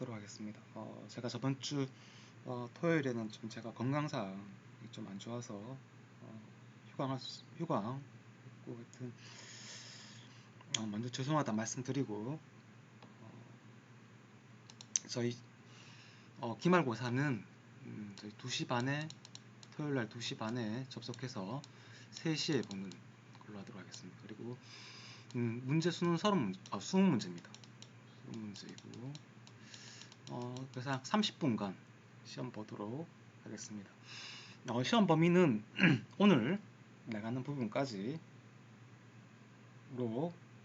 하도록 하겠습니다. 제가 저번 주 토요일에는 좀 제가 건강상이 좀 안 좋아서 휴강 했고, 하여튼 먼저 죄송하다 말씀드리고, 저희 기말고사는 저희 2시 반에 토요일날 2시 반에 접속해서 3시에 보는 걸로 하도록 하겠습니다. 그리고 문제 수는 20문제입니다. 20문제이고 그래서 30분간 시험 보도록 하겠습니다. 시험 범위는 오늘 나가는 부분까지로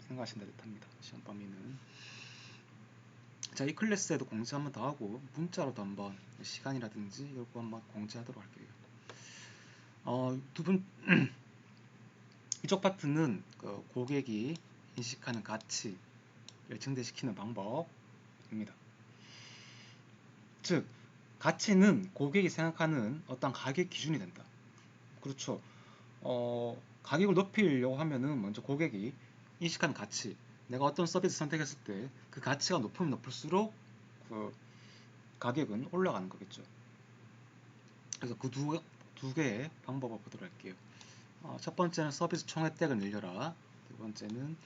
생각하시면 듯합니다. 시험 범위는 이 클래스에도 공지 한번 더 하고 문자로도 한번 시간이라든지 이거 한번 공지하도록 할게요. 이쪽 파트는 고객이 인식하는 가치를 증대시키는 방법입니다. 즉 가치는 고객이 생각하는 어떤 가격 기준이 된다. 그렇죠. 가격을 높이려고 하면은 먼저 고객이 인식하는 가치, 내가 어떤 서비스 선택했을 때 그 가치가 높으면 높을수록 그 가격은 올라가는 거겠죠. 그래서 그 두 개의 방법을 보도록 할게요. 첫 번째는 서비스 총 혜택을 늘려라. 두 번째는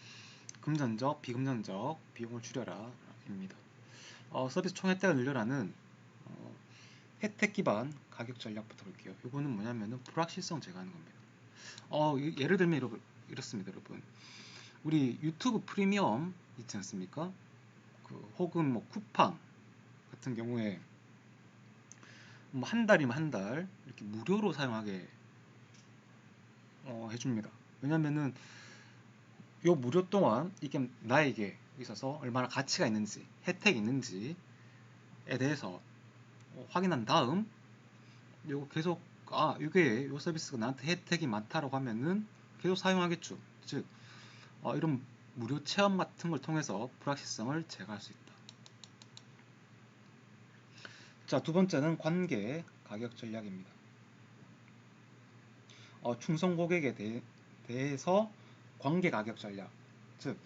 금전적, 비금전적 비용을 줄여라 입니다. 서비스 총 혜택을 늘려라는 혜택 기반 가격 전략부터 볼게요. 이거는 뭐냐면은 불확실성 제거하는 겁니다. 예를 들면 이렇습니다, 여러분. 우리 유튜브 프리미엄 있지 않습니까? 혹은 뭐 쿠팡 같은 경우에 뭐 한 달이면 한 달 이렇게 무료로 사용하게 해줍니다. 왜냐면은 요 무료 동안 이게 나에게 있어서 얼마나 가치가 있는지, 혜택이 있는지에 대해서 확인한 다음 요거 계속 이게 요 서비스가 나한테 혜택이 많다라고 하면은 계속 사용하겠죠. 즉 이런 무료 체험 같은 걸 통해서 불확실성을 제거할 수 있다. 자, 두 번째는 관계 가격 전략입니다. 충성 고객에 대해서 관계 가격 전략. 즉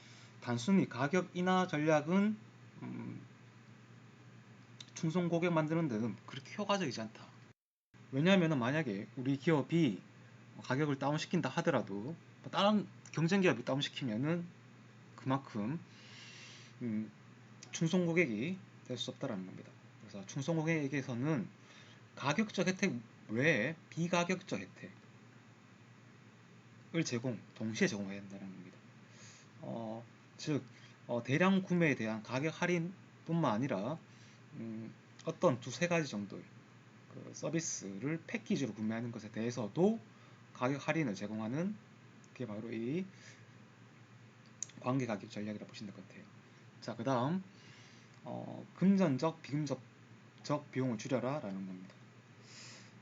단순히 가격 인하 전략은 충성 고객 만드는 데는 그렇게 효과적이지 않다. 왜냐하면 만약에 우리 기업이 가격을 다운시킨다 하더라도 다른 경쟁 기업이 다운시키면은 그만큼 충성 고객이 될 수 없다라는 겁니다. 그래서 충성 고객에게서는 가격적 혜택 외에 비가격적 혜택을 동시에 제공해야 된다는 겁니다. 즉 대량 구매에 대한 가격 할인뿐만 아니라 어떤 두세 가지 정도의 그 서비스를 패키지로 구매하는 것에 대해서도 가격 할인을 제공하는 게 바로 이 관계 가격 전략이라고 보시면 될 것 같아요. 자, 그 다음 금전적, 비금전적 비용을 줄여라 라는 겁니다.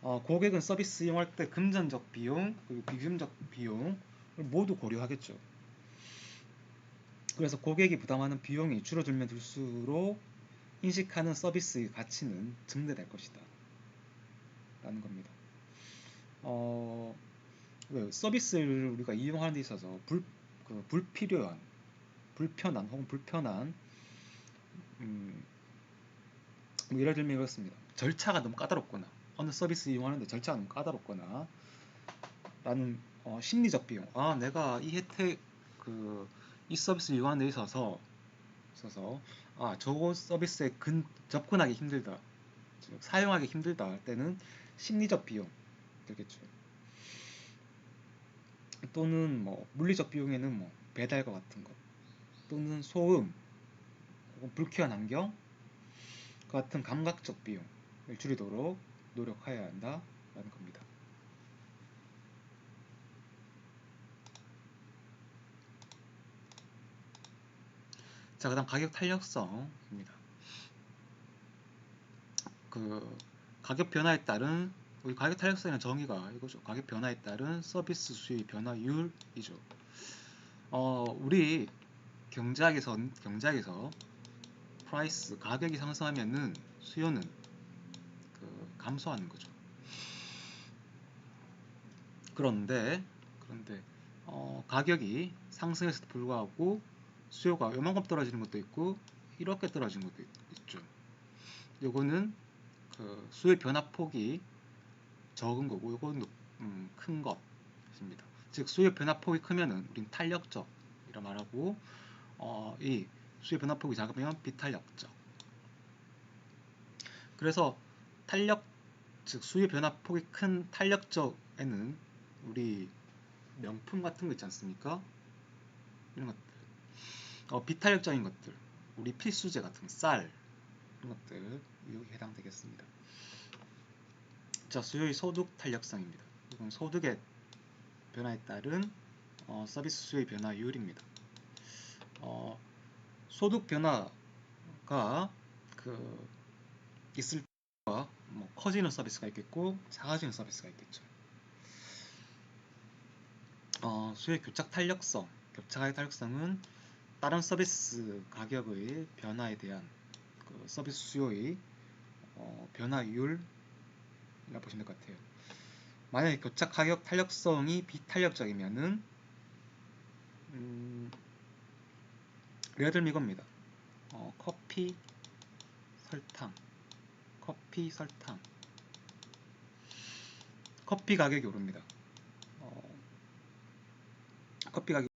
고객은 서비스 이용할 때 금전적 비용 그리고 비금전적 비용을 모두 고려하겠죠. 그래서 고객이 부담하는 비용이 줄어들면 들수록 인식하는 서비스의 가치는 증대될 것이다 라는 겁니다. 서비스를 우리가 이용하는 데 있어서 불편한 혹은 불편한 뭐 예를 들면 이렇습니다. 절차가 너무 까다롭거나 어느 서비스 이용하는데 절차가 너무 까다롭거나 라는 심리적 비용. 내가 이 혜택 이 서비스 이용하는 데 있어서 저거 서비스에 접근하기 힘들다, 사용하기 힘들다 할 때는 심리적 비용 들겠죠. 또는 뭐 물리적 비용에는 뭐 배달과 같은 것, 또는 소음 혹은 불쾌한 환경 같은 감각적 비용을 줄이도록 노력해야 한다라는 겁니다. 자, 그다음 가격 탄력성입니다. 가격 변화에 따른 우리 가격 탄력성이라는 정의가 이거죠. 가격 변화에 따른 서비스 수익 변화율이죠. 우리 경제학에서 프라이스 가격이 상승하면은 수요는 감소하는 거죠. 그런데 가격이 상승했을 불구하고 수요가 요만큼 떨어지는 것도 있고 이렇게 떨어지는 것도 있죠. 요거는 그 수요 변화폭이 적은 거고, 요거는 큰 것입니다. 즉 수요 변화폭이 크면은 우린 탄력적이라 말하고, 이 수요 변화폭이 작으면 비탄력적. 그래서 탄력, 즉 수요 변화폭이 큰 탄력적에는 우리 명품 같은 거 있지 않습니까? 이런 것들, 비탄력적인 것들, 우리 필수제 같은 쌀, 이런 것들 여기 해당되겠습니다. 자, 수요의 소득 탄력성입니다. 이건 소득의 변화에 따른 서비스 수요의 변화율입니다. 소득 변화가 그 있을 때와 뭐 커지는 서비스가 있겠고 작아지는 서비스가 있겠죠. 수요의 교착 탄력성, 격차의 탄력성은 다른 서비스 가격의 변화에 대한 그 서비스 수요의 변화율이라 보시면 될 것 같아요. 만약에 교착 가격 탄력성이 비탄력적이면은 예를 들면 이겁니다. 커피, 설탕, 커피 가격이 오릅니다. 커피 가격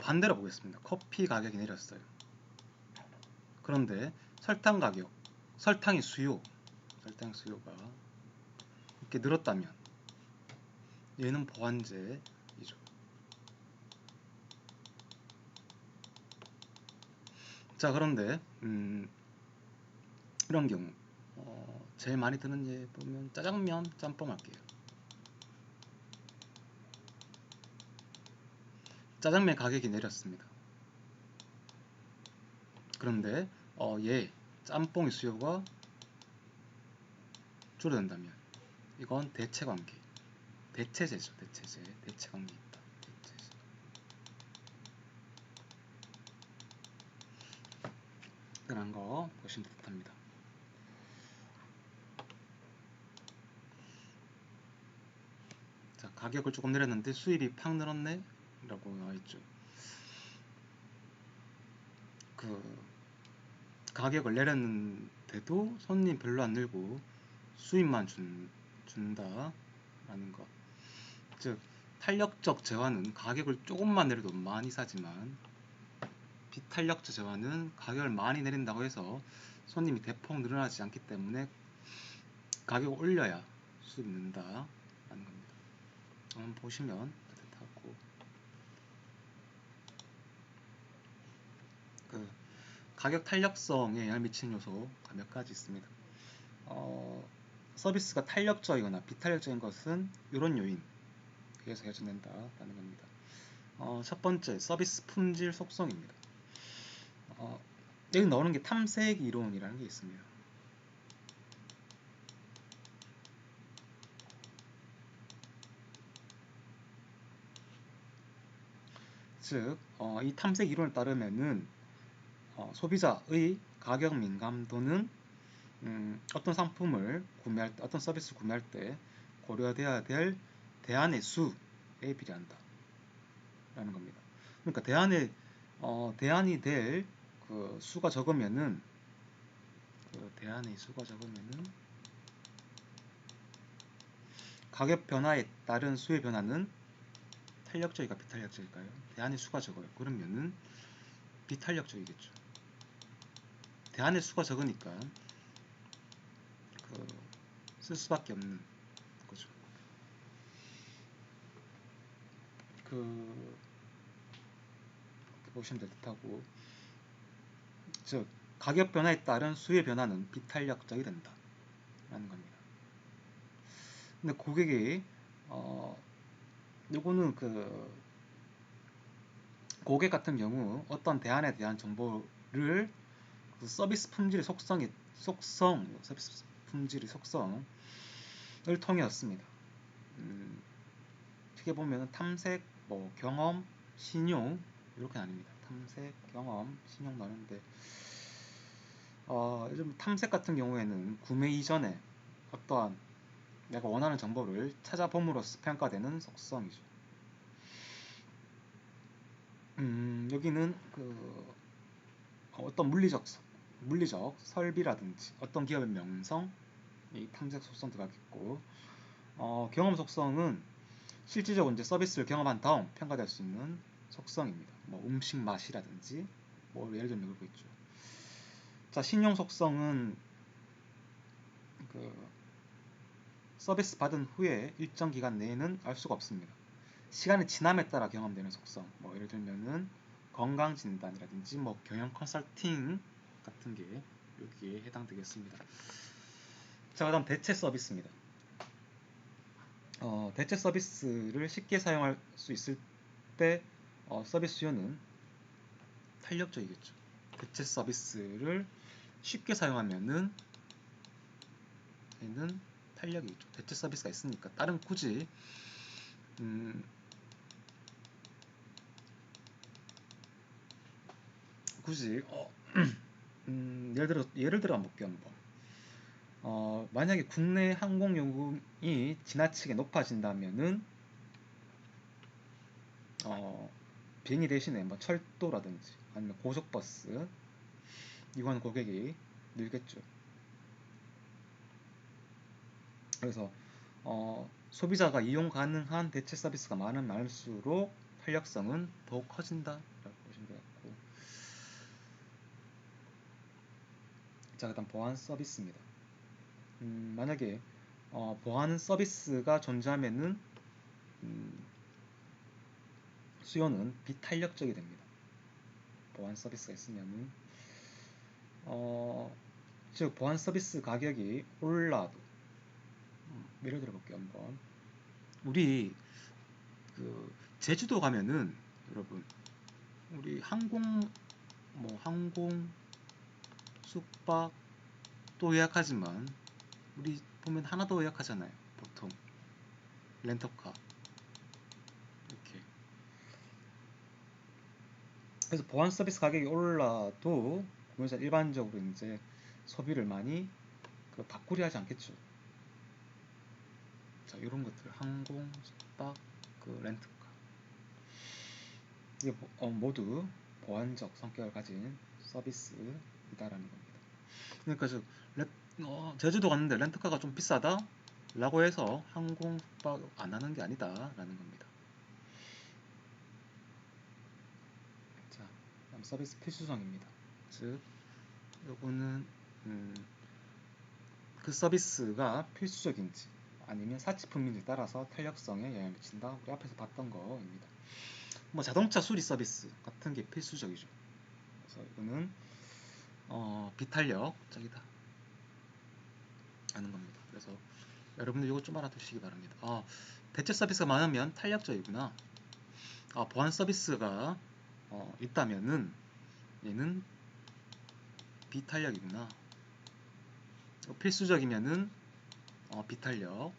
반대로 보겠습니다. 커피 가격이 내렸어요. 그런데 설탕의 수요가 이렇게 늘었다면 얘는 보완제이죠. 자, 그런데 이런 경우 제일 많이 드는 예 보면 짜장면, 짬뽕 할게요. 짜장면 가격이 내렸습니다. 그런데 짬뽕의 수요가 줄어든다면 이건 대체관계, 대체제죠. 대체관계 있다. 대체제. 그런 거 보시면 됩니다. 자, 가격을 조금 내렸는데 수입이 팍 늘었네 라고 나와있죠. 그 가격을 내렸는데도 손님 별로 안 늘고 수입만 준다라는 것. 즉 탄력적 재화는 가격을 조금만 내려도 많이 사지만 비탄력적 재화는 가격을 많이 내린다고 해서 손님이 대폭 늘어나지 않기 때문에 가격을 올려야 수입이 는다라는 겁니다. 한번 보시면 따뜻하고, 그 가격 탄력성에 영향을 미치는 요소가 몇 가지 있습니다. 서비스가 탄력적이거나 비탄력적인 것은 이런 요인에 의해서 결정된다라는 겁니다. 첫 번째, 서비스 품질 속성입니다. 여기 나오는 게 탐색 이론이라는 게 있습니다. 즉, 이 탐색 이론에 따르면은 소비자의 가격 민감도는 어떤 상품을 구매할 때, 어떤 서비스를 구매할 때 고려되어야 될 대안의 수에 비례한다 라는 겁니다. 그러니까 대안이 될 그 수가 적으면은, 가격 변화에 따른 수의 변화는 탄력적일까 비탄력적일까요? 대안의 수가 적어요. 그러면은 비탄력적이겠죠. 대안의 수가 적으니까 쓸 수밖에 없는 거죠. 보시면 될 듯하고, 즉 가격 변화에 따른 수의 변화는 비탄력적이 된다라는 겁니다. 근데 고객이 요거는 고객 같은 경우 어떤 대안에 대한 정보를 서비스 품질의 속성을 통해 얻습니다. 크게 보면 탐색, 경험, 신용 이렇게 나뉩니다. 탐색, 경험, 신용 나누는데 요즘 탐색 같은 경우에는 구매 이전에 어떠한 내가 원하는 정보를 찾아봄으로써 평가되는 속성이죠. 여기는 어떤 물리적 물리적, 설비라든지 어떤 기업의 명성, 이 탐색 속성 들어가겠고, 경험 속성은 실질적으로 이제 서비스를 경험한 다음 평가될 수 있는 속성입니다. 뭐 음식 맛이라든지, 뭐 예를 들면 그러고 있죠. 자, 신용 속성은 그 서비스 받은 후에 일정 기간 내에는 알 수가 없습니다. 시간이 지남에 따라 경험되는 속성, 뭐 예를 들면은 건강 진단이라든지 뭐 경영 컨설팅 같은 게 여기에 해당되겠습니다. 자, 그다음 대체 서비스입니다. 대체 서비스를 쉽게 사용할 수 있을 때 서비스 수요는 탄력적이겠죠. 대체 서비스를 쉽게 사용하면은 얘는 탄력이 있죠. 대체 서비스가 있으니까 다른 굳이 음, 굳이 예를 들어 한번 볼게요. 한번. 만약에 국내 항공 요금이 지나치게 높아진다면은 비행기 대신에 뭐 철도라든지 아니면 고속버스 이건 고객이 늘겠죠. 그래서 소비자가 이용 가능한 대체 서비스가 많을수록 탄력성은 더욱 커진다라고 보시면 되겠고, 자, 그다음 보안 서비스입니다. 만약에 보안 서비스가 존재하면은 음, 수요는 비탄력적이 됩니다. 보안 서비스가 있으면은 즉 보안 서비스 가격이 올라도 예를 들어 볼게요. 한번 우리 그 제주도 가면은 여러분 우리 항공 숙박 또 예약하지만 우리 보면 하나 더 예약하잖아요. 보통 렌터카 이렇게. 그래서 보안 서비스 가격이 올라도 공유자 일반적으로 이제 소비를 많이 바꾸려 하지 않겠죠. 자, 이런 것들 항공 숙박 렌터카 이게 모두 보안적 성격을 가진 서비스이다라는 겁니다. 그러니까 제주도 갔는데 렌터카가 좀 비싸다? 라고 해서 항공 숙박 안 하는 게 아니다 라는 겁니다. 자, 다음 서비스 필수성입니다. 즉 요거는 그 서비스가 필수적인지 아니면 사치품인지 따라서 탄력성에 영향을 미친다. 우리 앞에서 봤던 거입니다. 뭐 자동차 수리 서비스 같은 게 필수적이죠. 그래서 이거는 비탄력적이다 하는 겁니다. 그래서 여러분들 이거 좀 알아두시기 바랍니다. 대체 서비스가 많으면 탄력적이구나. 보안 서비스가 있다면은 얘는 비탄력이구나. 필수적이면은 비탄력.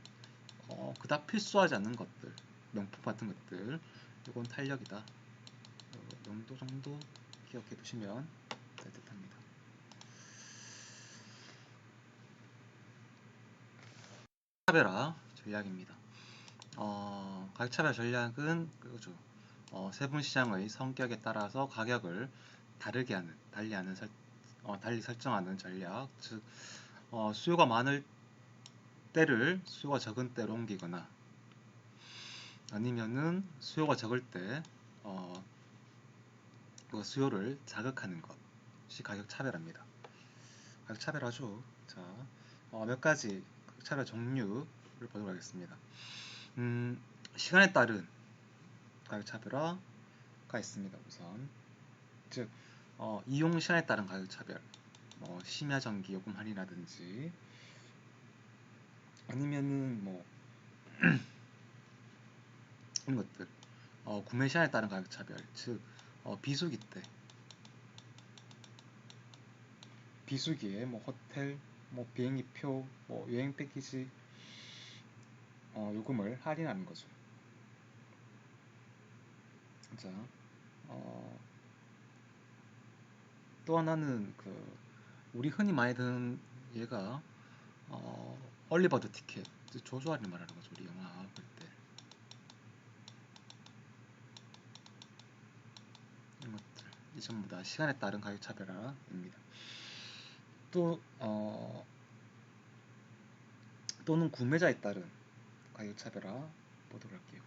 그닥 필수하지 않는 것들, 명품 같은 것들, 이건 탄력이다. 이 정도 기억해 두시면 될 듯합니다. 차별화 전략입니다. 가격차별 전략은 그거죠. 세분 시장의 성격에 따라서 가격을 달리 설정하는 전략. 즉, 수요가 많을 때를 수요가 적은 때로 옮기거나 아니면은 수요가 적을 때 그 수요를 자극하는 것이 가격 차별화입니다. 가격 차별화죠. 자, 몇 가지 가격 차별 종류를 보도록 하겠습니다. 시간에 따른 가격 차별화가 있습니다. 우선 즉 이용 시간에 따른 가격 차별, 심야 전기 요금 할인이라든지 아니면은 뭐 이런 것들, 구매 시간에 따른 가격 차별, 즉 비수기 때 비수기에 뭐 호텔, 뭐 비행기표, 뭐 여행 패키지 요금을 할인하는 거죠. 자, 또 하나는 우리 흔히 많이 듣는 얘가 얼리버드 티켓, 조조 할인 말하는 거죠. 우리 영화 볼 때. 이런 것들 이 전부 다 시간에 따른 가격 차별화입니다. 또 또는 구매자에 따른 가격 차별화 보도록 할게요.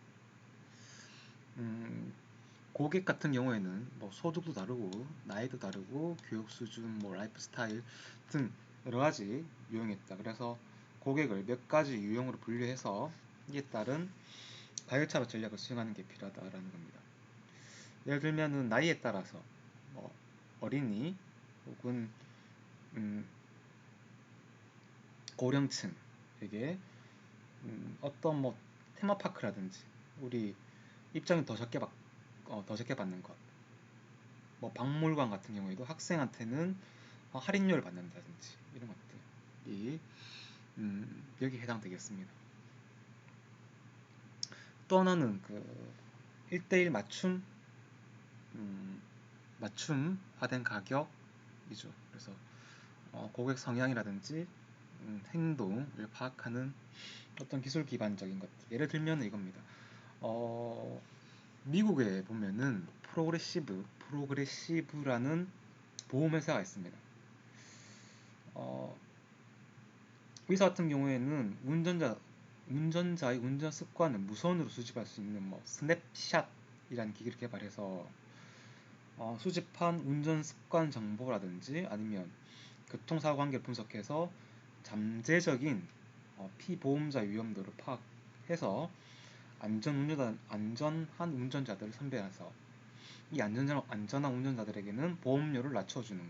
고객 같은 경우에는 뭐 소득도 다르고 나이도 다르고 교육 수준, 뭐 라이프 스타일 등 여러 가지 유형이 있다. 그래서 고객을 몇 가지 유형으로 분류해서 이에 따른 가격 차별 전략을 수행하는 게 필요하다라는 겁니다. 예를 들면은 나이에 따라서 뭐 어린이 혹은 고령층에게 어떤 뭐 테마파크라든지 우리 입장이 더 적게 받는 것, 뭐 박물관 같은 경우에도 학생한테는 할인료를 받는다든지 이런 것들이 여기 해당되겠습니다. 또 하나는 그 1대1 맞춤화된 가격이죠. 그래서 고객 성향이라든지 행동을 파악하는 어떤 기술 기반적인 것. 예를 들면 이겁니다. 미국에 보면은 프로그레시브라는 보험회사가 있습니다. 의사 같은 경우에는 운전자의 운전 습관을 무선으로 수집할 수 있는 뭐 스냅샷이라는 기기를 개발해서 수집한 운전 습관 정보라든지 아니면 교통사고 관계를 분석해서 잠재적인 피보험자 위험도를 파악해서 안전한 운전자들을 선별해서 이 안전한 운전자들에게는 보험료를 낮춰주는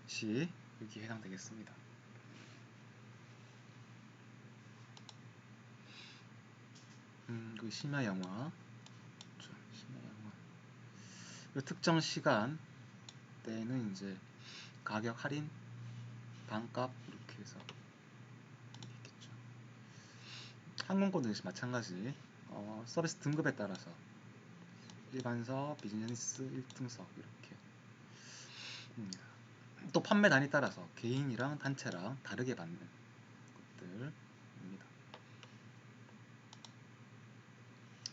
것이 여기에 해당되겠습니다. 그 심야 영화, 그 특정 시간 때는 이제 가격 할인, 반값 이렇게 해서 있겠죠. 항공권도 역시 마찬가지. 서비스 등급에 따라서 일반석, 비즈니스, 1등석 이렇게. 또 판매 단위 따라서 개인이랑 단체랑 다르게 받는 것들입니다.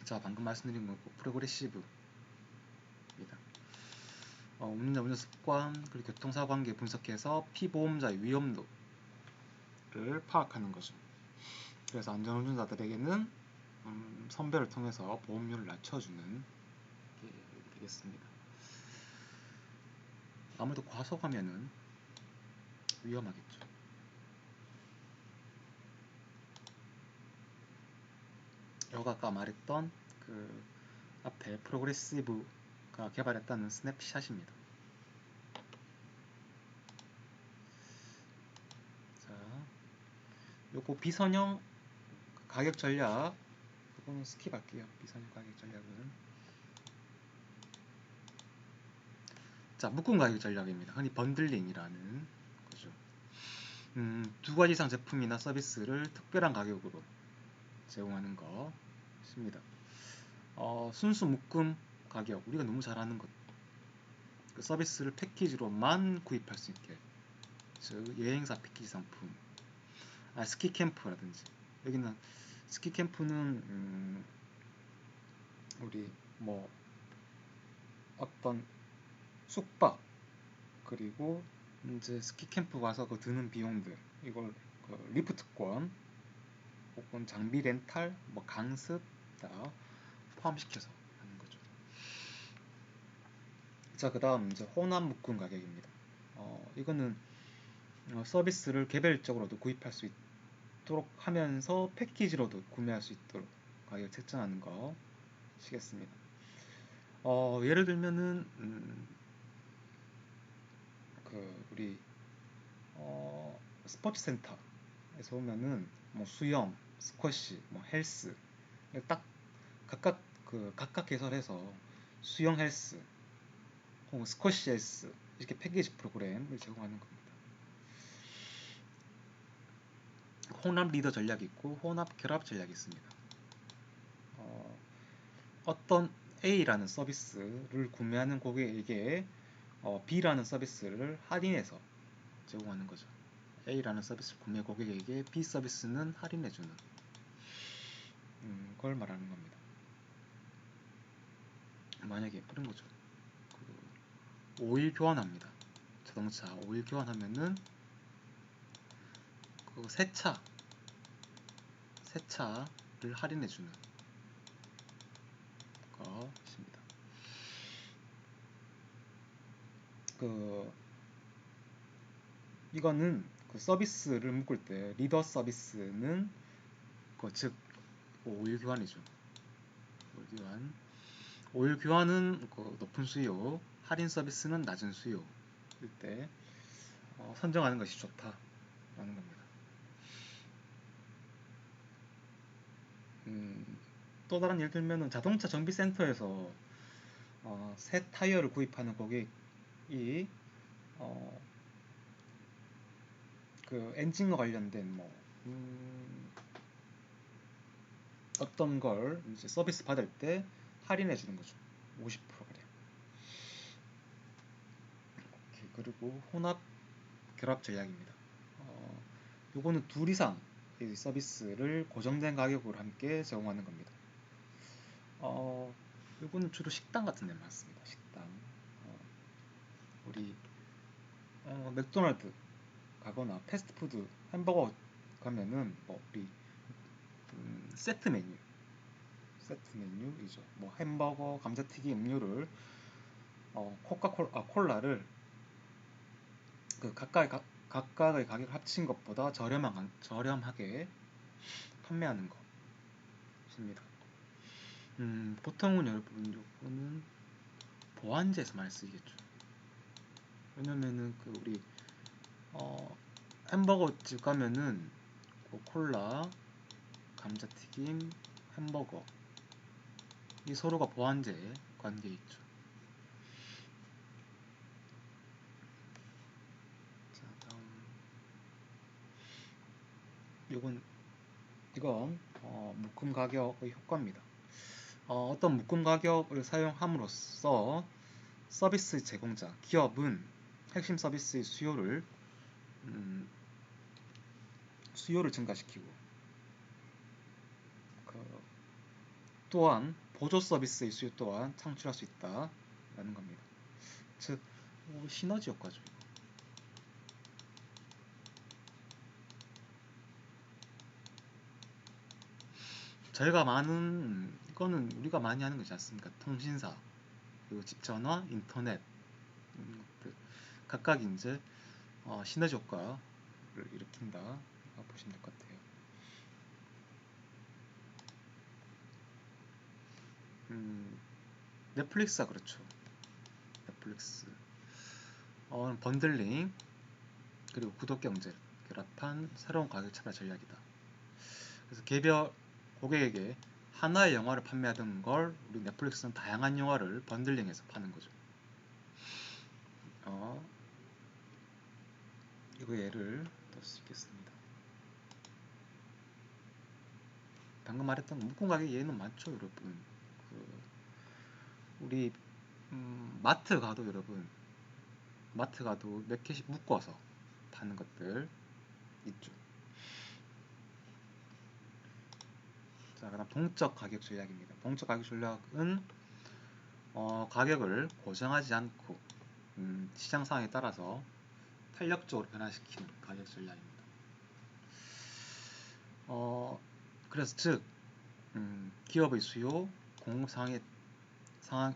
자, 방금 말씀드린 거 프로그레시브입니다. 운전 습관 그리고 교통사고 관계 분석해서 피보험자의 위험도를 파악하는 거죠. 그래서 안전운전자들에게는 선별을 통해서 보험료를 낮춰주는 게 되겠습니다. 아무래도 과속하면은 위험하겠죠. 여가 아까 말했던 그 앞에 프로그레시브가 개발했다는 스냅샷입니다. 자, 요거 비선형 가격 전략 이거는 스킵할게요. 비선형 가격 전략은 자, 묶음 가격 전략입니다. 흔히 번들링이라는 거죠. 두 가지 이상 제품이나 서비스를 특별한 가격으로 제공하는 것입니다. 순수 묶음 가격, 우리가 너무 잘 아는 것, 그 서비스를 패키지로만 구입할 수 있게, 즉 여행사 패키지 상품, 스키 캠프라든지. 여기는 스키 캠프는 우리 뭐 어떤 숙박 그리고 이제 스키 캠프 가서 그 드는 비용들 이걸 그 리프트권 혹은 장비 렌탈, 뭐 강습 다 포함시켜서 하는 거죠. 자, 그다음 이제 혼합 묶음 가격입니다. 이거는 서비스를 개별적으로도 구입할 수 있도록 하면서 패키지로도 구매할 수 있도록 가격 책정하는 것이겠습니다. 예를 들면은 그 우리 스포츠 센터에서 보면은 뭐 수영, 스쿼시, 뭐 헬스 딱 각각 개설해서 수영 헬스 혹은 스쿼시 헬스 이렇게 패키지 프로그램을 제공하는 겁니다. 혼합 리더 전략이 있고 혼합 결합 전략이 있습니다. 어떤 A라는 서비스를 구매하는 고객에게 B라는 서비스를 할인해서 제공하는 거죠. A라는 서비스 구매 고객에게 B 서비스는 할인해주는 걸 말하는 겁니다. 만약에 그런 거죠. 그 오일 교환합니다. 자동차 오일 교환하면은 그 세차를 할인해주는 것입니다. 그 이거는 그 서비스를 묶을 때 리더 서비스는 즉 오일 교환이죠. 오일 교환은 그 높은 수요, 할인 서비스는 낮은 수요일 때 선정하는 것이 좋다라는 겁니다. 또 다른 예를 들면은 자동차 정비센터에서 새 타이어를 구입하는 고객이 그 엔진과 관련된 어떤 걸 이제 서비스 받을 때 할인해 주는 거죠. 50%가량. 그리고 혼합 결합 전략입니다. 요거는 둘 이상 이 서비스를 고정된 가격으로 함께 제공하는 겁니다. 요거는 주로 식당 같은 데 많습니다. 식당. 우리 맥도날드 가거나 패스트푸드 햄버거 가면은 우리 세트 메뉴이죠. 햄버거, 감자튀김, 음료를 콜라를 그 각각의 가격을 합친 것보다 저렴하게 판매하는 것입니다. 보통은 여러분 요거는 보안제에서 많이 쓰이겠죠. 왜냐면은 그 우리 햄버거 집 가면은 콜라, 감자튀김, 햄버거 이 서로가 보안제 관계에 있죠. 자, 다음 이건 묶음 가격의 효과입니다. 어떤 묶음 가격을 사용함으로써 서비스 제공자, 기업은 핵심 서비스의 수요를 증가시키고 또한 보조 서비스의 수요 또한 창출할 수 있다라는 겁니다. 즉 시너지 효과죠. 이거는 우리가 많이 하는 거지 않습니까? 통신사, 그리고 집전화, 인터넷 각각 이제 시너지 효과를 일으킨다 보시면 될 것 같아요. 넷플릭스가 그렇죠. 넷플릭스 번들링 그리고 구독 경제 결합한 새로운 가격 차별 전략이다. 그래서 개별 고객에게 하나의 영화를 판매하던 걸 우리 넷플릭스는 다양한 영화를 번들링해서 파는 거죠. 이거 예를 들 수 있겠습니다. 방금 말했던 묶음 가격 예는 많죠, 여러분. 우리 마트 가도 몇 개씩 묶어서 파는 것들 있죠. 자, 그다음 동적 가격 전략입니다. 동적 가격 전략은 가격을 고정하지 않고 시장 상황에 따라서 탄력적으로 변화시키는 가격 전략입니다. 그래서 즉 기업의 수요 공급 상황에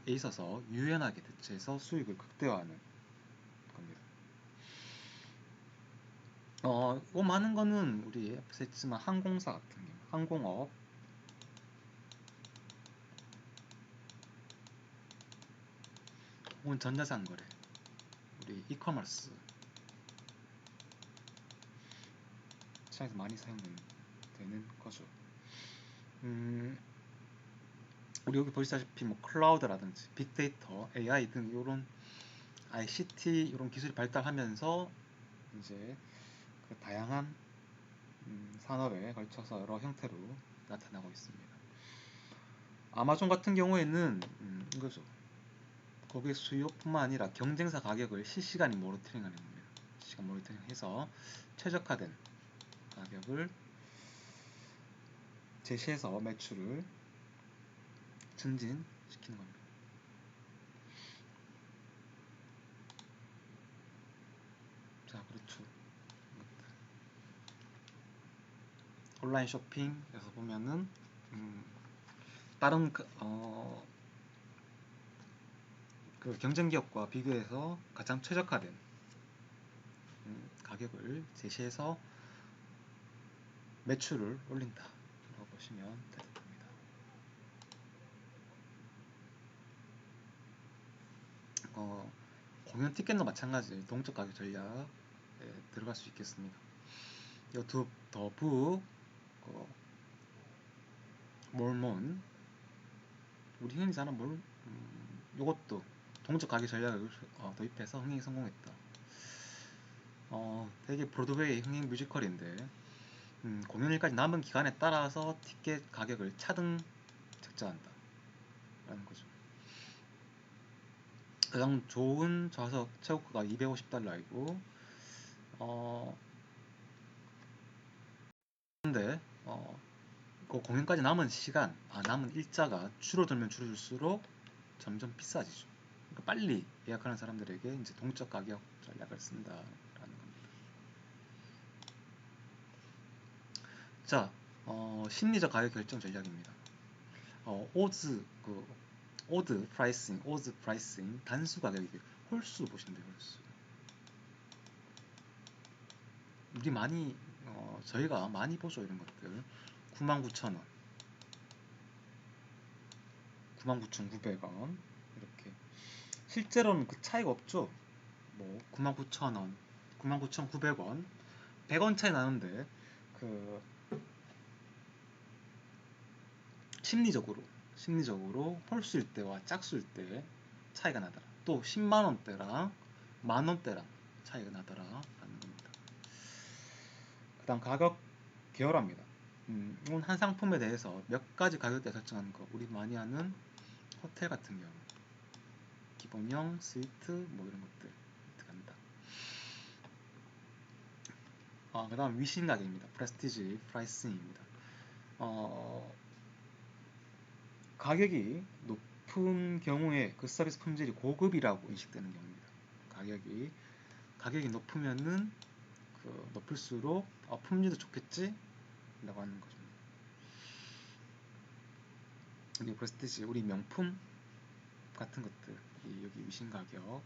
있어서 유연하게 대처해서 수익을 극대화하는 겁니다. 이거 많은 거는 우리 앞에서 했지만 항공사 같은 경우, 항공업, 혹은 전자상 거래, 우리 이커머스 시장에서 많이 사용되는 거죠. 우리 여기 보시다시피 클라우드라든지 빅데이터, AI 등 이런 ICT 이런 기술이 발달하면서 이제 그 다양한 산업에 걸쳐서 여러 형태로 나타나고 있습니다. 아마존 같은 경우에는 이거죠. 고객 수요뿐만 아니라 경쟁사 가격을 실시간 모니터링하는 겁니다. 실시간 모니터링해서 최적화된 가격을 제시해서 매출을 증진시키는 겁니다. 온라인 쇼핑에서 보면은 다른 그 경쟁 기업과 비교해서 가장 최적화된 가격을 제시해서 매출을 올린다라고 보시면 되겠습니다. 공연 티켓도 마찬가지 동적 가격 전략에 들어갈 수 있겠습니다. 유튜브 더북, 몰몬, 우리 흔히 아는 요것도 동적 가격 전략을 도입해서 흥행에 성공했다. 되게 브로드웨이 흥행 뮤지컬인데 공연일까지 남은 기간에 따라서 티켓 가격을 차등 책정한다 라는 거죠. 가장 좋은 좌석 최고가가 $250이고 근데 그 공연까지 남은 시간, 남은 일자가 줄어들면 줄어들수록 점점 비싸지죠. 그러니까 빨리 예약하는 사람들에게 이제 동적 가격 전략을 쓴다라는 겁니다. 자, 심리적 가격 결정 전략입니다. 오드 프라이싱, 단수 가격이 홀수 보시면 돼요. 홀수. 저희가 많이 보죠 이런 것들. 99,000원, 99,900원 이렇게. 실제로는 그 차이가 없죠. 뭐 99,000원, 99,900원, 100원 차이 나는데 그 심리적으로 홀수일 때와 짝수일 때 차이가 나더라. 또 10만 원대랑 만 원대랑 차이가 나더라 라는 겁니다. 그다음 가격 계열화입니다. 이건 한 상품에 대해서 몇 가지 가격대 설정하는 거. 우리 많이 하는 호텔 같은 경우 기본형, 스위트 뭐 이런 것들 들어간다. 그다음 위신 가격입니다. 프레스티지 프라이싱입니다. 가격이 높은 경우에 그 서비스 품질이 고급이라고 인식되는 경우입니다. 가격이 높으면은 높을수록 품질도 좋겠지? 라고 하는 거죠. 이게 프레스티지, 우리 명품 같은 것들이 여기 위신 가격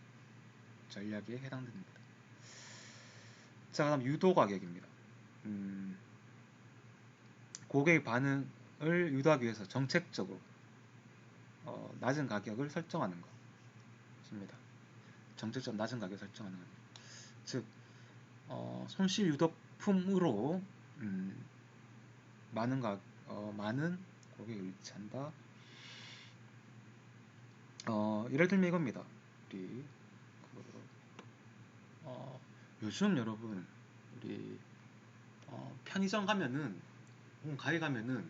전략에 해당됩니다. 자, 그다음 유도 가격입니다. 고객의 반응을 유도하기 위해서 정책적으로 낮은 가격을 설정하는 것입니다. 정책적으로 낮은 가격을 설정하는 겁니다. 즉 손실 유도품으로 많은 고객을 유치한다. 예를 들면 이겁니다. 우리 요즘 여러분 우리 편의점 가면은 가게 가면은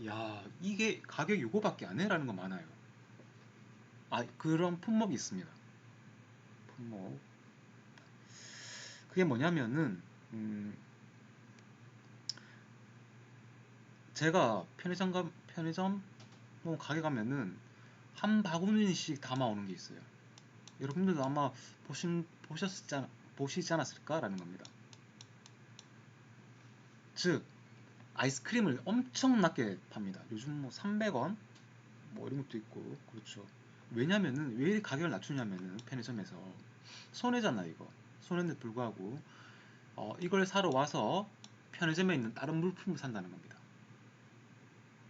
야 이게 가격 요거밖에 안 해라는 거 많아요. 그런 품목이 있습니다. 품목. 그게 뭐냐면은 제가 편의점 가게 가면은 한 바구니씩 담아오는 게 있어요. 여러분들도 아마 보시지 않았을까라는 겁니다. 즉 아이스크림을 엄청나게 팝니다. 요즘 300원 뭐 이런 것도 있고 그렇죠. 왜냐면은 왜 가격을 낮추냐면은 편의점에서 손해잖아 이거. 손해인데 불구하고 이걸 사러 와서 편의점에 있는 다른 물품을 산다는 겁니다.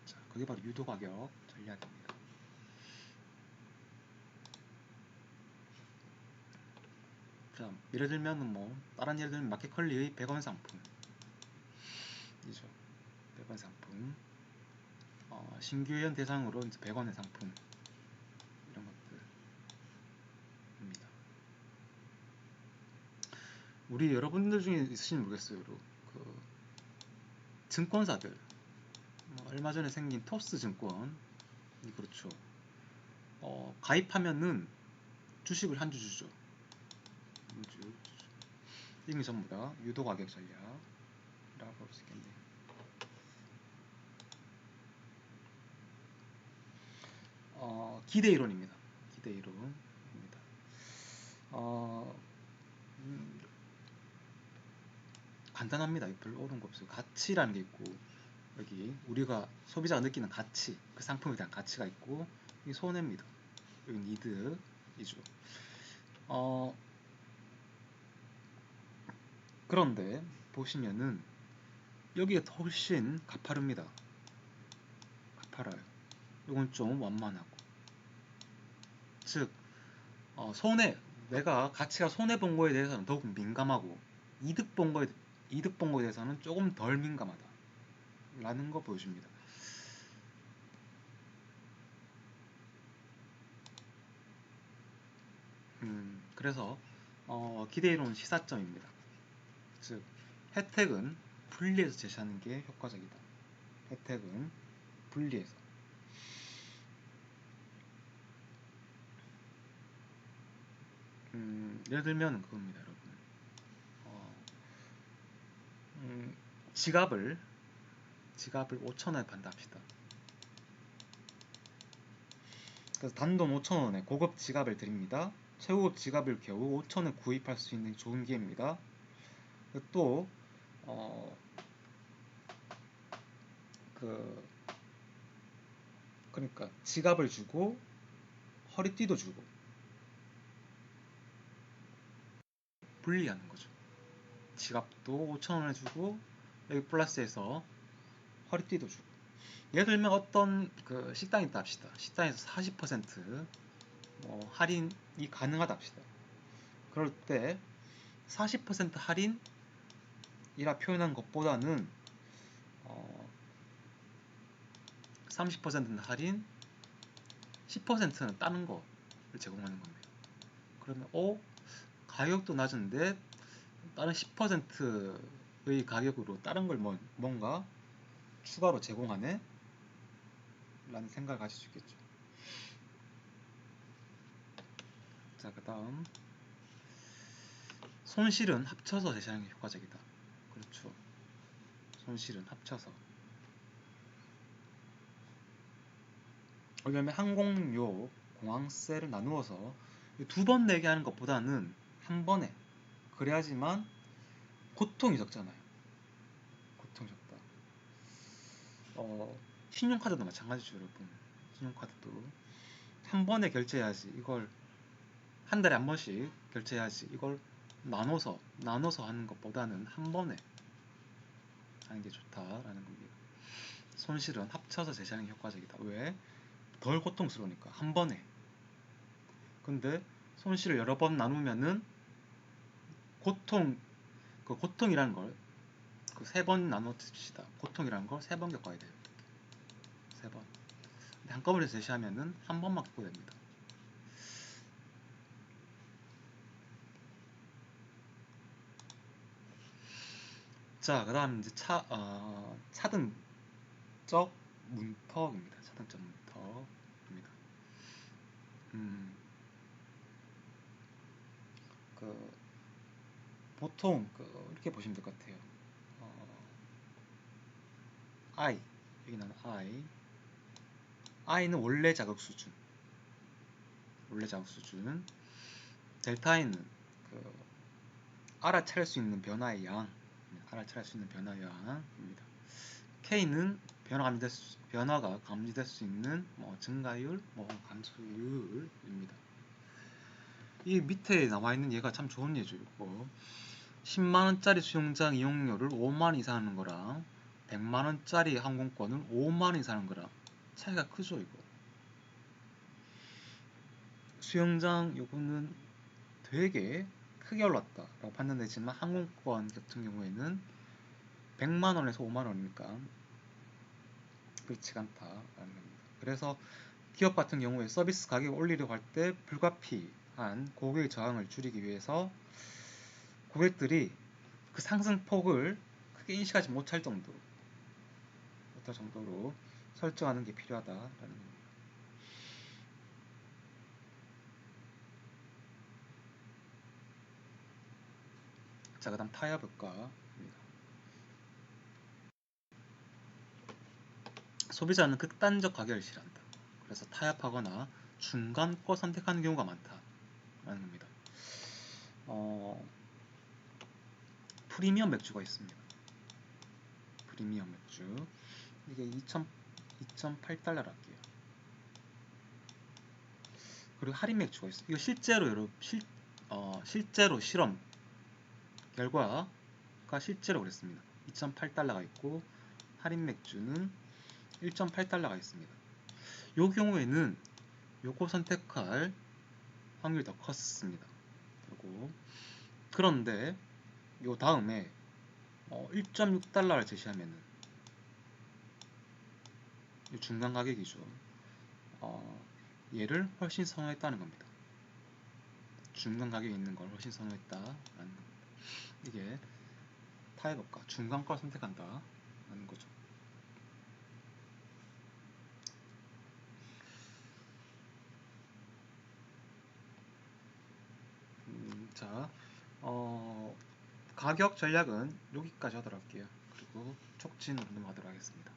자, 그게 바로 유도 가격 전략입니다. 자, 예를 들면 다른 예를 들면 마켓컬리의 100원 상품 이죠. 100원 상품. 신규 회원 대상으로 이제 100원의 상품 이런 것들입니다. 우리 여러분들 중에 있으신지 모르겠어요. 증권사들 얼마 전에 생긴 토스 증권 그렇죠. 가입하면은 주식을 한 주 주죠. 이게 전부 다 유도 가격 전략이라고 볼 수 있겠네요. 기대 이론입니다. 기대 이론입니다. 간단합니다. 별로 어려운 거 없어요. 가치라는 게 있고, 여기 우리가 소비자가 느끼는 가치, 그 상품에 대한 가치가 있고, 이 손해입니다. 여기 니드이죠. 그런데 보시면은 여기에 훨씬 가파릅니다. 가파라요. 이건 좀 완만하고, 즉 손해, 내가 가치가 손해 본 거에 대해서는 더욱 민감하고, 이득 본 거에 대해서는 조금 덜 민감하다 라는 거 보여줍니다. 그래서 기대이론 시사점입니다. 즉 혜택은 분리해서 제시하는 게 효과적이다. 혜택은 분리해서. 예를 들면 그겁니다, 여러분. 음, 지갑을 5,000원에 판다 합시다. 그래서 단돈 5,000원에 고급 지갑을 드립니다. 최고급 지갑을 겨우 5,000원에 구입할 수 있는 좋은 기회입니다. 또 그러니까 지갑을 주고 허리띠도 주고 분리하는 거죠. 지갑도 5,000원에 주고 여기 플러스해서 허리띠도 주고. 예를 들면 어떤 그 식당이 있다 합시다. 식당에서 40% 할인이 가능하다 합시다. 그럴 때 40% 할인이라 표현한 것보다는 30%는 할인, 10%는 다른 거를 제공하는 겁니다. 그러면 가격도 낮은데 다른 10%의 가격으로 다른 걸 뭔가 추가로 제공하네? 라는 생각을 가질 수 있겠죠. 자, 그 다음 손실은 합쳐서 제시하는 게 효과적이다. 그렇죠. 손실은 합쳐서. 왜냐면 항공료, 공항세를 나누어서 두 번 내게 하는 것보다는 한 번에, 그래야지만 고통이 적잖아요. 고통이 적다. 신용카드도 마찬가지죠, 여러분. 신용카드도 한 번에 결제해야지, 이걸 한 달에 한 번씩 결제해야지, 이걸 나눠서 하는 것보다는 한 번에 하는 게 좋다라는 겁니다. 손실은 합쳐서 제시하는 게 효과적이다. 왜? 덜 고통스러우니까 한 번에. 근데 손실을 여러 번 나누면은 고통이라는 걸 그 세 번 나눠줍시다. 고통이라는 걸 세 번 겪어야 돼요. 세 번. 근데 한꺼번에 제시하면은 한 번만 겪고 됩니다. 자, 그다음 이제 차등적 문턱입니다. 차등적 문턱입니다. 음, 그 보통 이렇게 보시면 될 것 같아요. I, 여기는 I는 원래 자극 수준, 델타 I는 그 알아차릴 수 있는 변화의 양입니다. K는 변화가 감지될 수 있는 증가율, 감소율입니다. 이 밑에 나와 있는 얘가 참 좋은 예죠. 이거 10만원짜리 수영장 이용료를 5만원 이상 하는 거랑 100만원짜리 항공권을 5만원 이상 하는 거랑 차이가 크죠. 이거 수영장 요거는 되게 크게 올랐다 라고 판단되지만 항공권 같은 경우에는 100만원에서 5만원이니까 그렇지가 않다라는 겁니다. 그래서 기업 같은 경우에 서비스 가격을 올리려고 할 때 불가피한 고객의 저항을 줄이기 위해서 고객들이 그 상승폭을 크게 인식하지 못할 정도로 설정하는 게 필요하다라는 겁니다. 자, 그 다음 타협효과입니다. 소비자는 극단적 가격을 싫어한다. 그래서 타협하거나 중간거 선택하는 경우가 많다라는 겁니다. 프리미엄 맥주가 있습니다. 프리미엄 맥주 이게 2.8달러로 할게요. 그리고 할인 맥주가 있어요. 이거 실제로 여러분 실제로 실험 결과가 실제로 그랬습니다. 2.8달러가 있고 할인 맥주는 1.8달러가 있습니다. 이 경우에는 요거 선택할 확률이 더 컸습니다. 요거. 그런데 요 다음에 1.6달러를 제시하면은 중간 가격이죠. 얘를 훨씬 선호했다는 겁니다. 중간 가격에 있는 걸 훨씬 선호했다라는 겁니다. 이게 타협업가 중간 걸 선택한다라는 거죠. 자, 가격 전략은 여기까지 하도록 할게요. 그리고 촉진으로 넘어가도록 하겠습니다.